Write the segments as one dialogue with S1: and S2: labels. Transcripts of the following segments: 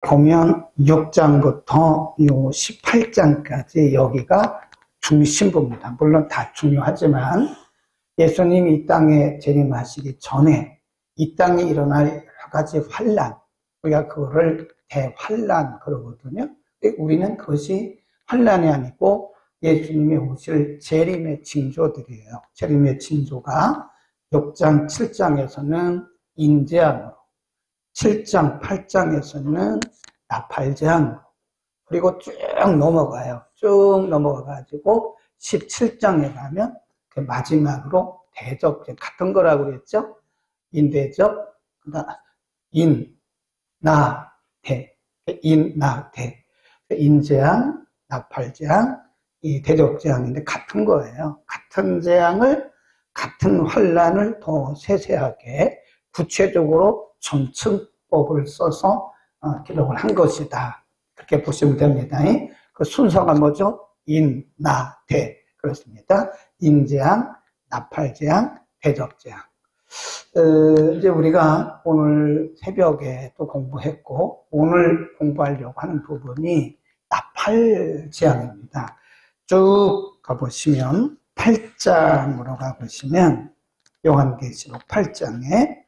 S1: 보면 6장부터 요 18장까지 여기가 중심부입니다. 물론 다 중요하지만 예수님이 이 땅에 재림하시기 전에 이 땅에 일어날 여러 가지 환난, 우리가 그거를 대환난 그러거든요. 근데 우리는 그것이 환난이 아니고 예수님이 오실 재림의 징조들이에요. 재림의 징조가 6장, 7장에서는 인재함으로, 7장, 8장에서는 나팔재앙으로, 그리고 쭉 넘어가요. 쭉 넘어가가지고 17장에 가면 그 마지막으로 대접제 같은 거라고 그랬죠. 인대접, 인, 나, 대, 인, 나, 대. 인재앙, 나팔재앙, 이 대접재앙인데 같은 거예요. 같은 재앙을, 같은 환란을 더 세세하게 구체적으로 전층법을 써서 기록을 한 것이다. 그렇게 보시면 됩니다. 그 순서가 뭐죠? 인, 나, 대. 그렇습니다. 인재앙, 나팔재앙, 대접재앙. 이제 우리가 오늘 새벽에 또 공부했고, 오늘 공부하려고 하는 부분이 나팔재앙입니다. 쭉 가보시면, 8장으로 가보시면, 요한계시록 8장에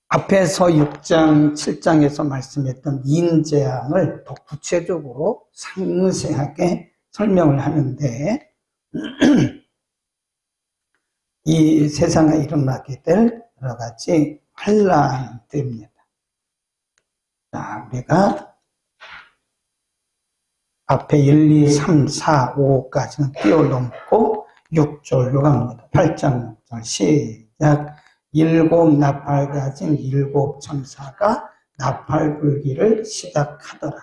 S1: 앞에서 6장, 7장에서 말씀했던 인재앙을 더 구체적으로 상세하게 설명을 하는데 이 세상에 일어나게 될 여러 가지 환란들입니다. 자, 우리가 앞에 1, 2, 3, 4, 5까지는 뛰어넘고 6절로 갑니다. 8장 6절 시작. 7 나팔 가진 7 천사가 나팔 불기를 시작하더라.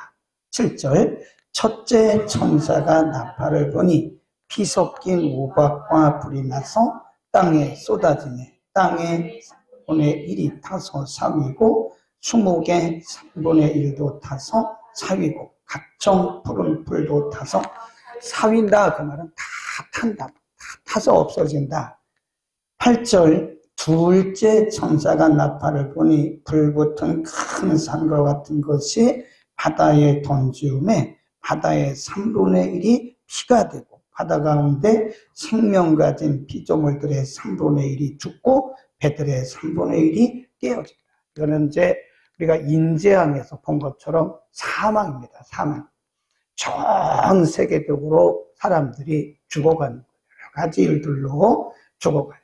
S1: 7절 첫째 천사가 나팔을 부니 피 섞인 우박과 불이 나서 땅에 쏟아지네. 땅에 3분의 1이 타서 사위고 20개 3분의 1도 타서 사위고 각종 푸른 풀도 타서 사윈다. 그 말은 다 탄다. 다 타서 없어진다. 8절 둘째 천사가 나팔을 부니 불붙은 큰 산과 같은 것이 바다에 던지음에 바다의 3분의 1이 피가 되고 바다 가운데 생명 가진 피조물들의 3분의 1이 죽고 배들의 3분의 1이 깨어진다. 이거는 이제 우리가 인재앙에서 본 것처럼 사망입니다. 사망. 전 세계적으로 사람들이 죽어가는 여러 가지 일들로 죽어가요.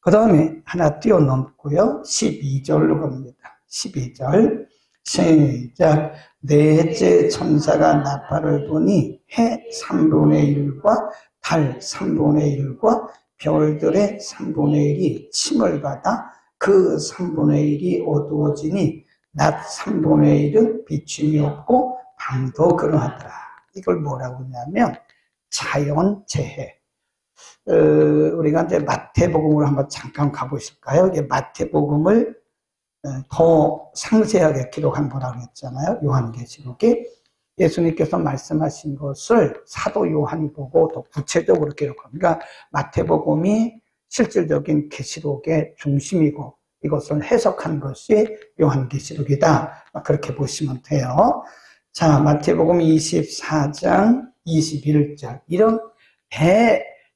S1: 그 다음에 하나 뛰어넘고요. 12절로 갑니다. 12절 시작. 넷째 천사가 나팔을 부니 해 3분의 1과 달 3분의 1과 별들의 3분의 1이 침을 받아 그 3분의 1이 어두워지니 낮 3분의 1은 비춤이 없고 밤도 그러하더라. 이걸 뭐라고 하냐면 자연재해. 우리가 이제 마태복음을 한번 잠깐 가보실까요? 이게 마태복음을 더 상세하게 기록한 거라고 했잖아요. 요한계시록에 예수님께서 말씀하신 것을 사도 요한이 보고 더 구체적으로 기록합니다. 그러니까 마태복음이 실질적인 계시록의 중심이고 이것을 해석한 것이 요한계시록이다. 그렇게 보시면 돼요. 자, 마태복음 24장 21절 이런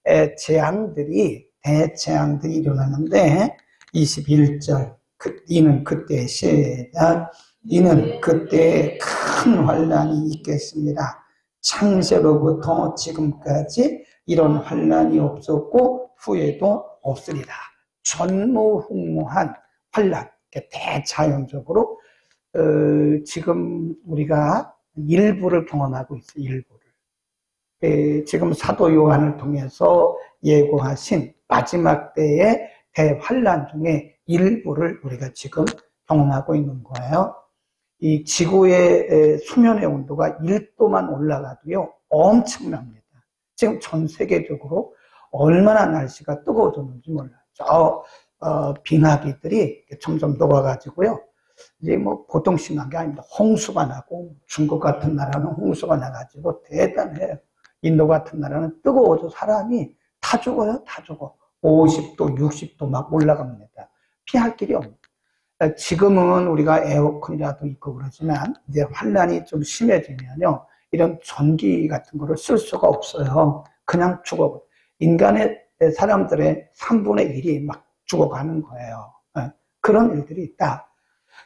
S1: 대재앙들이 일어나는데 21절 이는 그때 시작. 이는 그때 큰 환난이 있겠습니다. 창세로부터 지금까지 이런 환난이 없었고 후에도 없으리라. 전무후무한 환난, 대자연적으로 지금 우리가 일부를 경험하고 있어요. 일부를. 지금 사도 요한을 통해서 예고하신 마지막 때의 대환란 중에 일부를 우리가 지금 경험하고 있는 거예요. 이 지구의 수면의 온도가 1도만 올라가도요 엄청납니다. 지금 전 세계적으로 얼마나 날씨가 뜨거워졌는지 몰라요. 저 빙하기들이 점점 녹아가지고요. 이제 뭐 보통 심한 게 아닙니다. 홍수가 나고 중국 같은 나라는 홍수가 나가지고 대단해요. 인도 같은 나라는 뜨거워서 사람이 다 죽어요. 다 죽어. 50도, 60도 막 올라갑니다. 피할 길이 없는. 지금은 우리가 에어컨이라도 있고 그러지만 이제 환란이 좀 심해지면요, 이런 전기 같은 거를 쓸 수가 없어요. 그냥 죽어. 인간의 사람들의 3분의 1이 막 죽어가는 거예요. 그런 일들이 있다.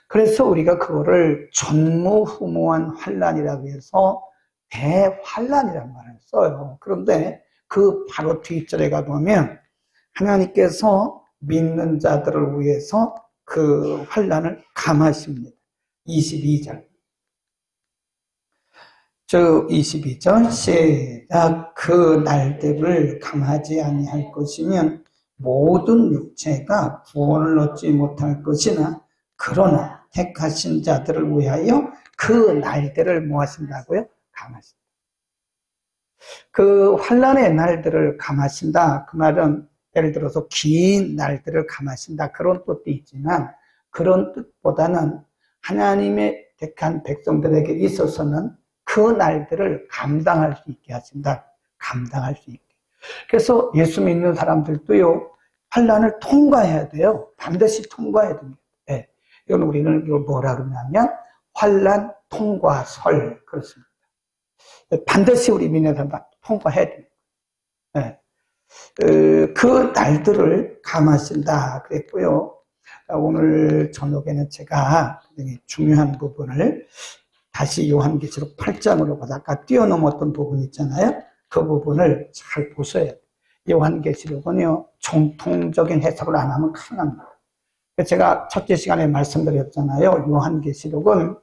S1: 그래서 우리가 그거를 전무후무한 환란이라고 해서 대환란이라는 말을 써요. 그런데 그 바로 뒷절에 가보면 하나님께서 믿는 자들을 위해서 그 환란을 감하십니다. 22절. 22절 시작. 그 날들을 감하지 아니할 것이면 모든 육체가 구원을 얻지 못할 것이나 그러나 택하신 자들을 위하여 그 날들을 뭐 하신다고요? 감하신다. 그 환란의 날들을 감하신다. 그 말은 예를 들어서 긴 날들을 감하신다. 그런 뜻도 있지만 그런 뜻보다는 하나님의 택한 백성들에게 있어서는 그 날들을 감당할 수 있게 하신다. 감당할 수 있게. 그래서 예수 믿는 사람들도요, 환란을 통과해야 돼요. 반드시 통과해야 됩니다. 네. 이건 우리는 이걸 뭐라 그러냐면 환란 통과설 그렇습니다. 반드시 우리 믿는 사람들 통과해야 됩니다. 네. 그 날들을 감하신다 그랬고요. 오늘 저녁에는 제가 굉장히 중요한 부분을 다시 요한계시록 8장으로 가서 아까 뛰어넘었던 부분 있잖아요. 그 부분을 잘 보셔야 돼요. 요한계시록은요, 정통적인 해석을 안 하면 큰일 납니다. 제가 첫째 시간에 말씀드렸잖아요. 요한계시록은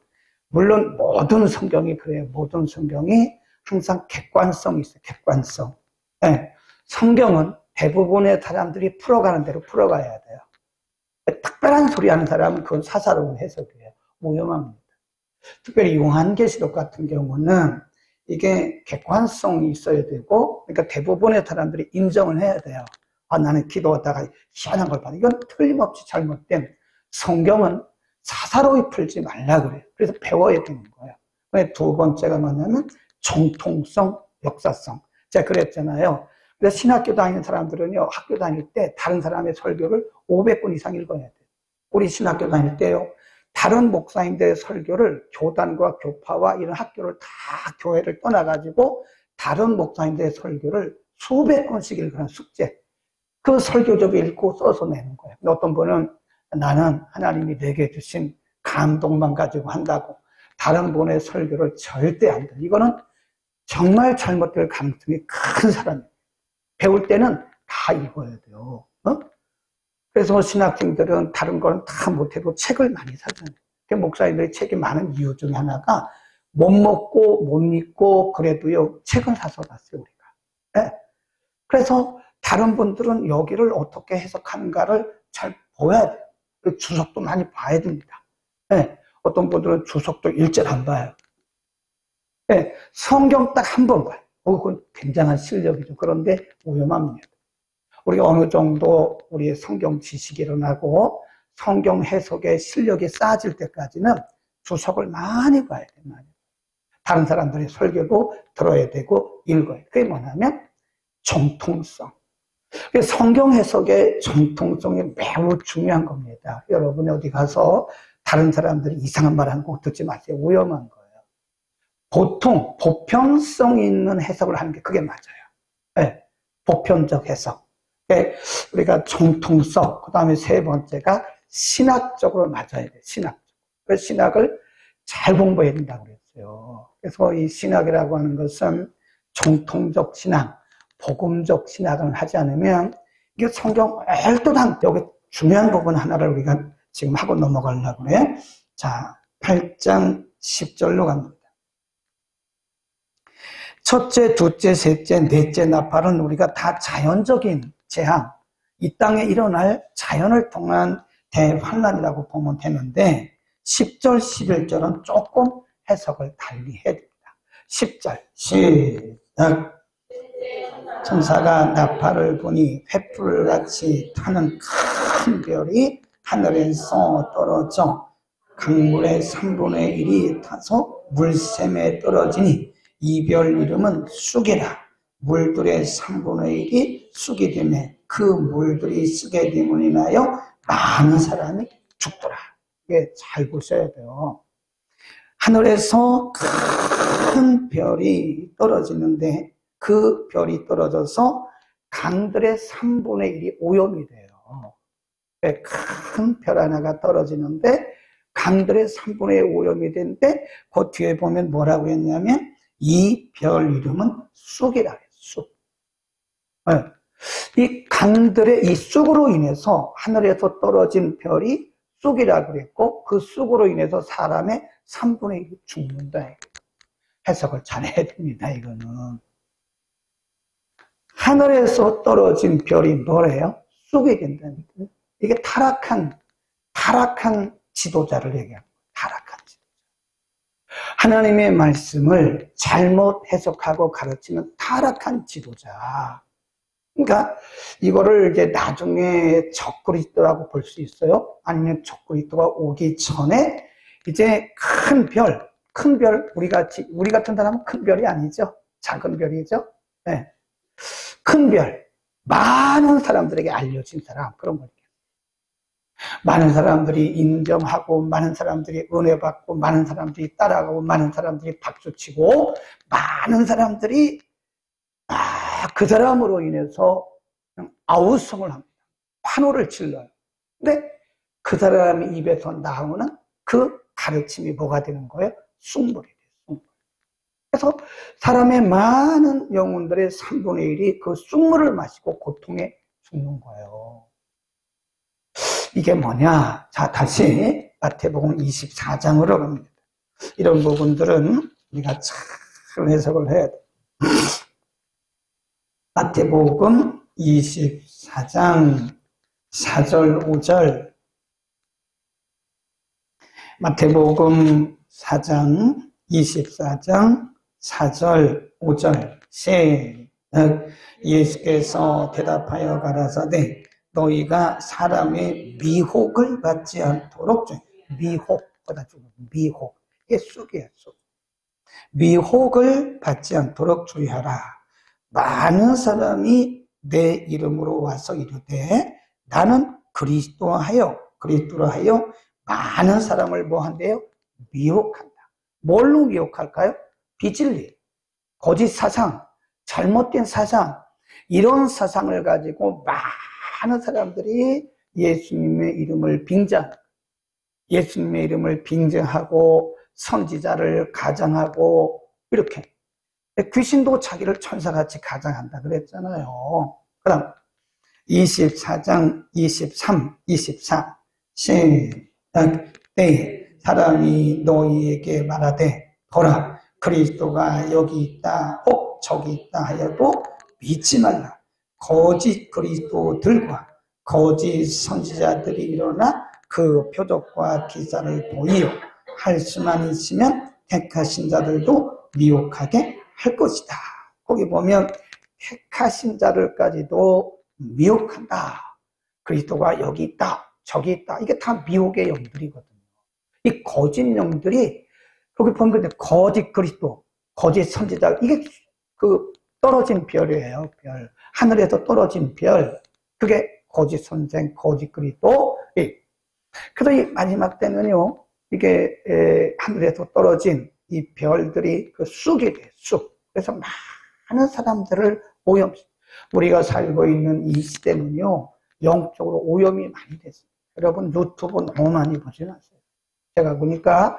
S1: 물론 모든 성경이 그래요. 모든 성경이 항상 객관성이 있어요. 객관성. 네. 성경은 대부분의 사람들이 풀어가는 대로 풀어가야 돼요. 특별한 소리 하는 사람은 그건 사사로운 해석이에요. 무용합니다. 특별히 요한계시록 같은 경우는 이게 객관성이 있어야 되고, 그러니까 대부분의 사람들이 인정을 해야 돼요. 아, 나는 기도하다가 희한한 걸 봤다. 이건 틀림없이 잘못된, 성경은 사사로이 풀지 말라 그래요. 그래서 배워야 되는 거예요. 두 번째가 뭐냐면 정통성, 역사성. 제가 그랬잖아요. 그래서 신학교 다니는 사람들은요, 학교 다닐 때 다른 사람의 설교를 500권 이상 읽어야 돼요. 우리 신학교 다닐 때요, 다른 목사님들의 설교를 교단과 교파와 이런 학교를 다 교회를 떠나가지고 다른 목사님들의 설교를 수백 권씩 읽는 숙제. 그 설교집을 읽고 써서 내는 거예요. 어떤 분은 나는 하나님이 내게 주신 감동만 가지고 한다고 다른 분의 설교를 절대 안 돼. 이거는 정말 잘못될 가능성이 큰 사람이에요. 배울 때는 다 읽어야 돼요. 그래서 신학생들은 다른 거는 다 못해도 책을 많이 사잖아요. 목사님들이 책이 많은 이유 중에 하나가 못 먹고 못 읽고 그래도요, 책을 사서 봤어요, 우리가. 네. 그래서 다른 분들은 여기를 어떻게 해석하는가를 잘 보아야 돼요. 주석도 많이 봐야 됩니다. 네. 어떤 분들은 주석도 일절 안 봐요. 네. 성경 딱 한 번 봐요. 그건 굉장한 실력이죠. 그런데 위험합니다. 우리가 어느 정도 우리의 성경 지식이 일어나고 성경 해석의 실력이 쌓아질 때까지는 주석을 많이 봐야 돼요. 많이. 다른 사람들의 설교도 들어야 되고 읽어야 돼요. 그게 뭐냐면 정통성. 성경 해석의 정통성이 매우 중요한 겁니다. 여러분이 어디 가서 다른 사람들이 이상한 말 하는 거 듣지 마세요. 위험한 거예요. 보통 보편성 있는 해석을 하는 게 그게 맞아요. 네, 보편적 해석. 우리가 정통성, 그 다음에 세 번째가 신학적으로 맞아야 돼요. 신학적. 그래서 신학을 잘 공부해야 된다고 그랬어요. 그래서 이 신학이라고 하는 것은 정통적 신학, 복음적 신학을 하지 않으면 이게 성경 알토당 여기 중요한 부분 하나를 우리가 지금 하고 넘어가려고 그래. 자, 8장 10절로 갑니다. 첫째, 둘째, 셋째, 넷째 나팔은 우리가 다 자연적인 재앙, 이 땅에 일어날 자연을 통한 대환란이라고 보면 되는데 10절, 11절은 조금 해석을 달리 해야 됩니다. 10절 시작. 천사가 나팔을 보니 횃불같이 타는 큰 별이 하늘에서 떨어져 강물의 3분의 1이 타서 물샘에 떨어지니 이 별 이름은 쑥이라. 물들의 3분의 1이 쑥이 되매 그 물들이 쑥에 되므로 인하여 많은 사람이 죽더라. 예, 잘 보셔야 돼요. 하늘에서 큰 별이 떨어지는데 그 별이 떨어져서 강들의 3분의 1이 오염이 돼요. 큰 별 하나가 떨어지는데 강들의 3분의 1 오염이 되는데 그 뒤에 보면 뭐라고 했냐면 이 별 이름은 쑥이라 해요. 쑥. 이 강들의 이 쑥으로 인해서 하늘에서 떨어진 별이 쑥이라고 그랬고 그 쑥으로 인해서 사람의 3분의 1이 죽는다. 해석을 잘해야 됩니다. 이거는 하늘에서 떨어진 별이 뭐래요? 쑥이 된다는 거예요. 이게 타락한 지도자를 얘기합니다. 타락한 지도자. 하나님의 말씀을 잘못 해석하고 가르치는 타락한 지도자. 그러니까 이거를 이제 나중에 적그리스도라고 볼 수 있어요. 아니면 적그리스도가 오기 전에 이제 큰 별, 우리 같은 사람은 큰 별이 아니죠. 작은 별이죠. 네. 큰 별, 많은 사람들에게 알려진 사람, 그런 거예요. 많은 사람들이 인정하고, 많은 사람들이 은혜 받고, 많은 사람들이 따라가고, 많은 사람들이 박수치고, 많은 사람들이 그 사람으로 인해서 아우성을 합니다. 환호를 질러요. 근데 그 사람의 입에서 나오는 그 가르침이 뭐가 되는 거예요? 쑥물이 돼요. 쑥물. 그래서 사람의 많은 영혼들의 3분의 1이 그 쑥물을 마시고 고통에 죽는 거예요. 이게 뭐냐? 자, 다시 마태복음 24장으로 갑니다. 이런 부분들은 우리가 참 해석을 해야 돼요. 마태복음 24장 4절 5절 마태복음 4장 24장 4절 5절 시작. 예수께서 대답하여 가라사대 너희가 사람의 미혹을 받지 않도록 미혹 이게 쑥이에요. 쑥. 미혹을 받지 않도록 주의하라. 많은 사람이 내 이름으로 와서 이르되 나는 그리스도로 하여 많은 사람을 뭐 한대요? 미혹한다. 뭘로 미혹할까요? 비진리, 거짓 사상, 잘못된 사상, 이런 사상을 가지고 많은 사람들이 예수님의 이름을 빙자하고 선지자를 가장하고 이렇게. 귀신도 자기를 천사같이 가장한다 그랬잖아요. 그럼 24장 23, 24 시작. 때 사람이 너희에게 말하되 보라 그리스도가 여기 있다 혹 저기 있다 하여도 믿지 말라. 거짓 그리스도들과 거짓 선지자들이 일어나 그 표적과 기사를 보이어 할 수만 있으면 택하신 자들도 미혹하게 할 것이다. 거기 보면 택하신 자들까지도 미혹한다. 그리스도가 여기 있다 저기 있다. 이게 다 미혹의 영들이거든요. 이 거짓 영들이 여기 보면 거짓 그리스도, 거짓 선지자, 이게 그 떨어진 별이에요. 별. 하늘에서 떨어진 별. 그게 거짓 선생, 거짓 그리스도. 그래서 이 마지막 때는요, 이게 하늘에서 떨어진 이 별들이 그 쑥이 돼요. 쑥. 그래서 많은 사람들을 오염시켜요. 우리가 살고 있는 이 시대는요, 영적으로 오염이 많이 됐어요. 여러분 유튜브 너무 많이 보지 마세요. 제가 보니까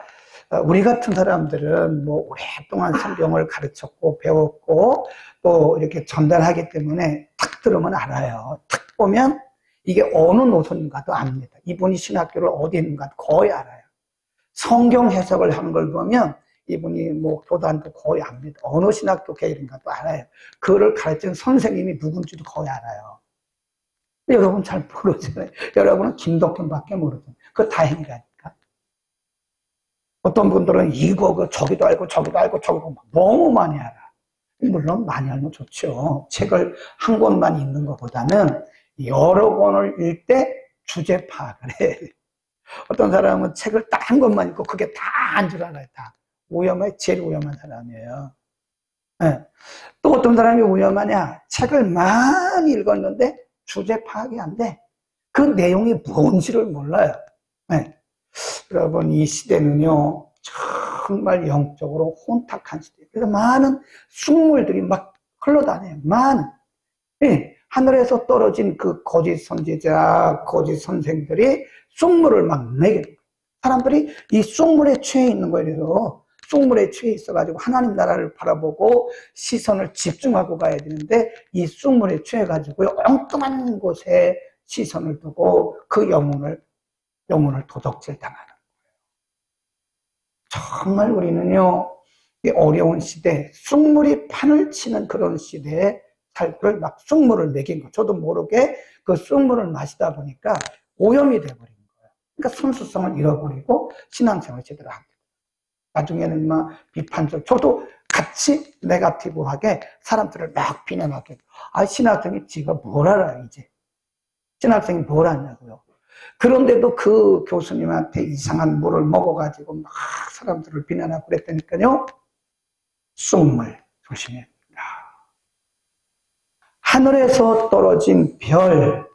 S1: 우리 같은 사람들은 뭐 오랫동안 성경을 가르쳤고 배웠고 또 이렇게 전달하기 때문에 탁 들으면 알아요. 탁 보면 이게 어느 노선인가도 압니다. 이분이 신학교를 어디 있는가 거의 알아요. 성경 해석을 한 걸 보면 이분이 뭐 교단도 거의 압니다. 어느 신학교 계열인가도 알아요. 그거를 가르치는 선생님이 누군지도 거의 알아요. 여러분 잘 모르잖아요. 여러분은 김덕현밖에 모르잖아요. 그거 다행이라니까. 어떤 분들은 이거 저기도 알고 저기도 알고 저기도 너무 많이 알아. 물론 많이 알면 좋죠. 책을 한 권만 읽는 것보다는 여러 권을 읽을 때 주제 파악을 해. 어떤 사람은 책을 딱 한 권만 읽고 그게 다 한 줄 알아요. 다. 제일 위험한 사람이에요. 네. 또 어떤 사람이 위험하냐? 책을 많이 읽었는데 주제 파악이 안 돼. 그 내용이 뭔지를 몰라요. 네. 여러분, 이 시대는요, 정말 영적으로 혼탁한 시대예요. 그래서 많은 숭물들이 막 흘러다녀요. 많은. 예, 하늘에서 떨어진 그 거짓 선지자, 거짓 선생들이 숭물을 막 내게 돼요. 사람들이 이 숭물에 취해 있는 거예요. 숭물에 취해 있어가지고 하나님 나라를 바라보고 시선을 집중하고 가야 되는데 이 숭물에 취해가지고 엉뚱한 곳에 시선을 두고 그 영혼을 도적질 당하는 거예요. 정말 우리는요, 이 어려운 시대, 숭물이 판을 치는 그런 시대에 살을 막 숭물을 먹인 거. 저도 모르게 그 숭물을 마시다 보니까 오염이 돼버린 거예요. 그러니까 순수성을 잃어버리고 신앙생활을 제대로 하게 돼요. 나중에는 막 비판적, 저도 같이 네거티브하게 사람들을 막 비난하게. 아, 신학생이 지가 뭘 알아, 이제. 신학생이 뭘 아냐고요. 그런데도 그 교수님한테 이상한 물을 먹어가지고 막 사람들을 비난하고 그랬다니까요. 쑥물 조심해야 됩니다. 하늘에서 떨어진 별,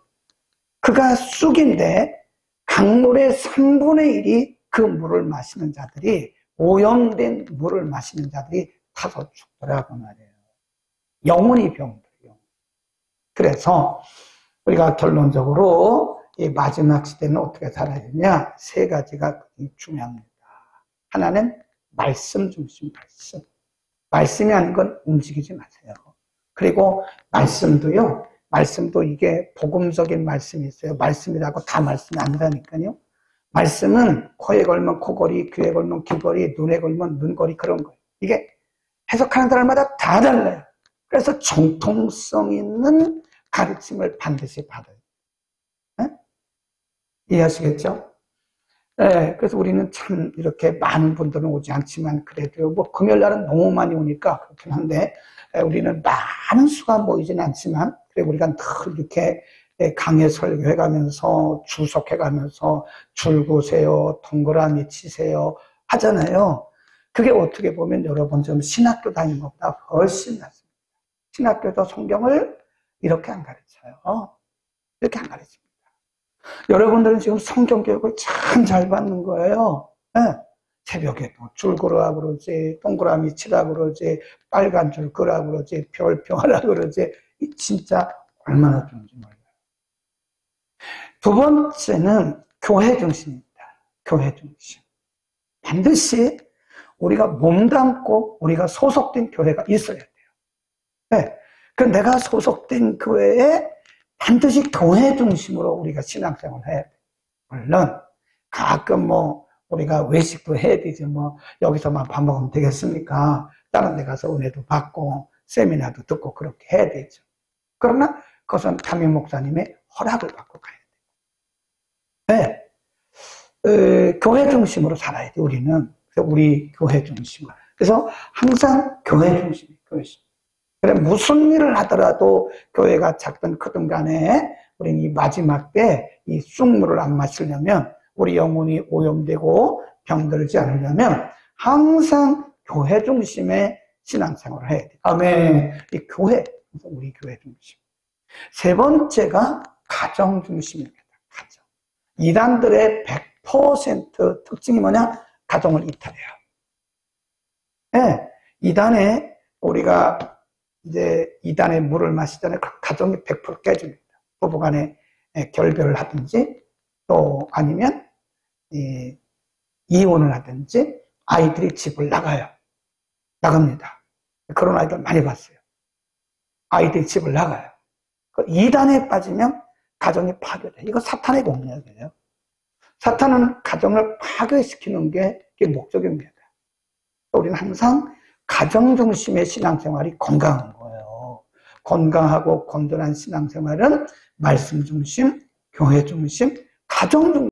S1: 그가 쑥인데 강물의 3분의 1이 그 물을 마시는 자들이, 오염된 물을 마시는 자들이 타서 죽더라고 말이에요. 영혼이 병들어요. 그래서 우리가 결론적으로 이 마지막 시대는 어떻게 살아야 되냐? 세 가지가 중요합니다. 하나는 말씀 중심, 말씀. 말씀이 아닌 건 움직이지 마세요. 그리고 말씀도 이게 복음적인 말씀이 있어요. 말씀이라고 다 말씀이 아니라니까요. 말씀은 코에 걸면 코걸이, 귀에 걸면 귀걸이, 눈에 걸면 눈걸이, 그런 거예요. 이게 해석하는 사람마다 다 달라요. 그래서 정통성 있는 가르침을 반드시 받아요. 네? 이해하시겠죠? 네, 그래서 우리는 참 이렇게 많은 분들은 오지 않지만 그래도 뭐 금요일 날은 너무 많이 오니까 그렇긴 한데 우리는 많은 수가 모이진 않지만 그래 우리가 늘 이렇게 강의 설교해 가면서 주석해 가면서 줄구세요, 동그라미 치세요 하잖아요. 그게 어떻게 보면 여러분 좀 신학교 다니는 것보다 훨씬 낫습니다. 신학교도 성경을 이렇게 안 가르쳐요. 이렇게 안 가르칩니다. 여러분들은 지금 성경 교육을 참 잘 받는 거예요. 네. 새벽에도 줄 그으라 그러지, 동그라미 치라 그러지, 빨간 줄 그으라 그러지, 별표 하라 그러지. 진짜 얼마나 좋은지 몰라요. 두 번째는 교회 중심입니다. 교회 중심. 반드시 우리가 몸담고 우리가 소속된 교회가 있어야 돼요. 네. 그 내가 소속된 교회에 반드시 교회 중심으로 우리가 신앙생활을 해야 돼요. 물론 가끔 뭐 우리가 외식도 해야 되지 뭐 여기서만 밥 먹으면 되겠습니까? 다른 데 가서 은혜도 받고 세미나도 듣고 그렇게 해야 되죠. 그러나 그것은 담임 목사님의 허락을 받고 가야 돼요. 네. 교회 중심으로 살아야 돼요. 우리는. 그래서 우리 교회 중심으로. 그래서 항상 교회 중심이에요. 교회 중심. 그래 무슨 일을 하더라도 교회가 작든 크든 간에 우리는 이 마지막 때 이 쑥물을 안 마시려면 우리 영혼이 오염되고 병들지 않으려면 항상 교회 중심의 신앙생활을 해야 돼요. 아멘. 이 교회, 우리 교회 중심. 세 번째가 가정 중심입니다. 가정. 이단들의 100% 특징이 뭐냐? 가정을 이탈해요. 네, 이단에 우리가 이제 이단의 물을 마시잖아요. 가정이 100% 깨집니다. 부부간에 결별을 하든지 또 아니면 이혼을 하든지 아이들이 집을 나갑니다. 그런 아이들 많이 봤어요. 아이들이 집을 나가요. 이단에 빠지면 가정이 파괴돼요. 이거 사탄의 공략이에요. 사탄은 가정을 파괴시키는 게 목적입니다. 우리는 항상 가정 중심의 신앙생활이 건강한 거예요. 건강하고 건전한 신앙생활은 말씀 중심, 교회 중심, 가정 중심.